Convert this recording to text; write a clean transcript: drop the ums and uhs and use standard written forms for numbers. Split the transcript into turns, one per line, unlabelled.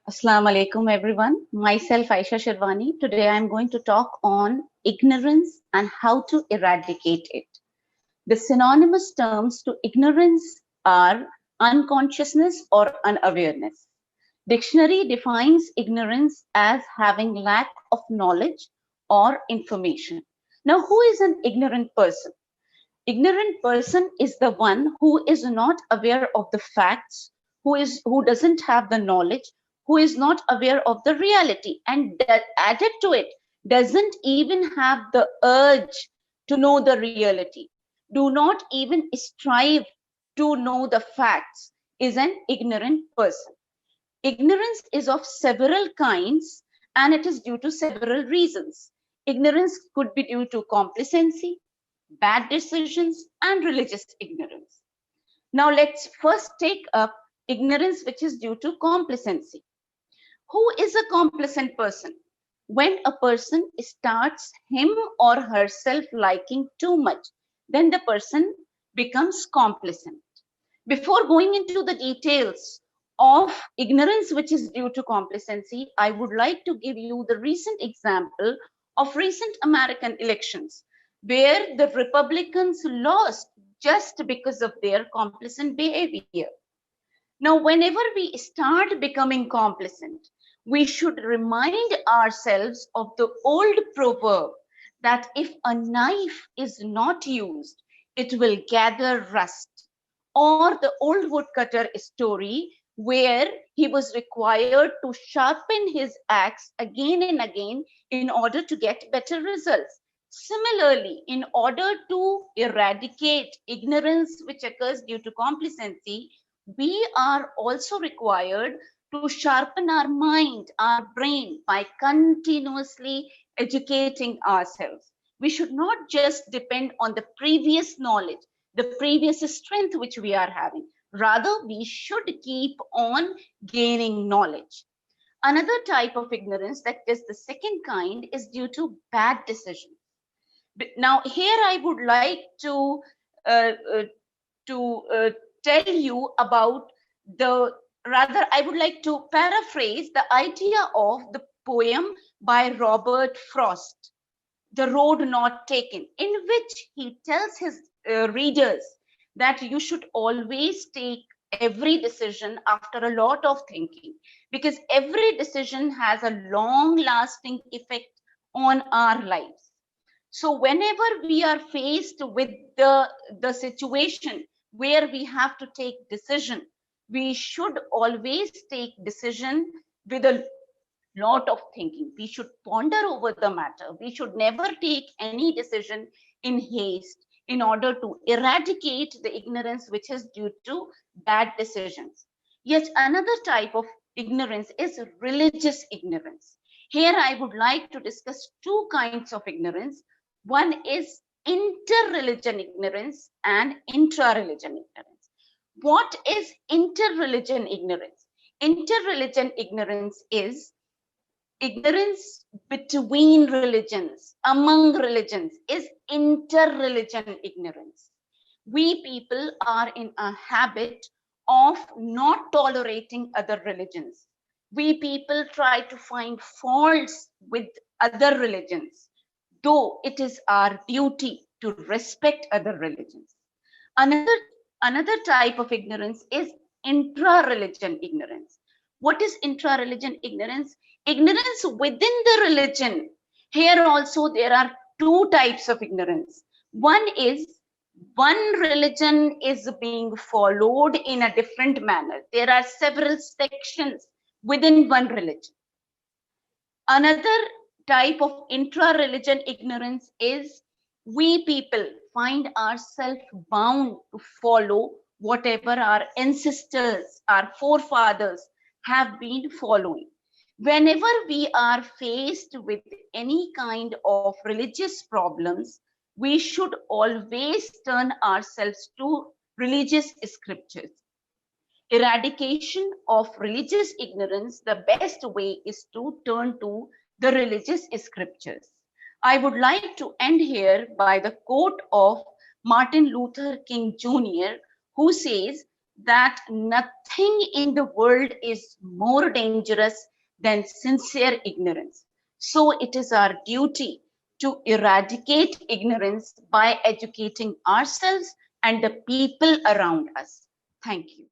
Assalamu alaikum everyone. Myself Aisha Shirwani. Today I am going to talk on ignorance and how to eradicate it. The synonymous terms to ignorance are unconsciousness or unawareness. Dictionary defines ignorance as having lack of knowledge or information. Now, who is an ignorant person? Ignorant person is the one who is not aware of the facts, who doesn't have the knowledge, who is not aware of the reality, and that added to it doesn't even have the urge to know the reality, do not even strive to know the facts, is an ignorant person. Ignorance is of several kinds and it is due to several reasons. Ignorance could be due to complacency, bad decisions, and religious ignorance. Now, let's first take up ignorance which is due to complacency. Who is a complacent person? When a person starts him or herself liking too much, then the person becomes complacent. Before going into the details of ignorance which is due to complacency, I would like to give you the recent example of recent American elections where the Republicans lost just because of their complacent behavior. Now, whenever we start becoming complacent, we should remind ourselves of the old proverb that if a knife is not used, it will gather rust. Or the old woodcutter story where he was required to sharpen his axe again and again in order to get better results. Similarly, in order to eradicate ignorance which occurs due to complacency, we are also required to sharpen our mind, our brain by continuously educating ourselves. We should not just depend on the previous knowledge, the previous strength which we are having. Rather, we should keep on gaining knowledge. Another type of ignorance, that is the second kind, is due to bad decisions. Now, here I would like uh, uh, to tell you about rather, I would like to paraphrase the idea of the poem by Robert Frost, The Road Not Taken, in which he tells his readers that you should always take every decision after a lot of thinking, because every decision has a long lasting effect on our lives. So whenever we are faced with the situation where we have to take decision, we should always take decision with a lot of thinking. We should ponder over the matter. We should never take any decision in haste in order to eradicate the ignorance which is due to bad decisions. Yet another type of ignorance is religious ignorance. Here I would like to discuss two kinds of ignorance. One is inter-religion ignorance and intra-religion ignorance. What is inter-religion ignorance? Inter-religion ignorance is ignorance between religions, among religions, is inter-religion ignorance. We people are in a habit of not tolerating other religions. We people try to find faults with other religions, though it is our duty to respect other religions. Another, another type of ignorance is intra-religion ignorance. What is intra-religion ignorance? Ignorance within the religion. Here also there are two types of ignorance. One is one religion is being followed in a different manner. There are several sections within one religion. Another type of intra-religion ignorance is we people find ourselves bound to follow whatever our ancestors, our forefathers have been following. Whenever we are faced with any kind of religious problems, we should always turn ourselves to religious scriptures. Eradication of religious ignorance, the best way is to turn to the religious scriptures. I would like to end here by the quote of Martin Luther King Jr., who says, that nothing in the world is more dangerous than sincere ignorance. So it is our duty to eradicate ignorance by educating ourselves and the people around us. Thank you.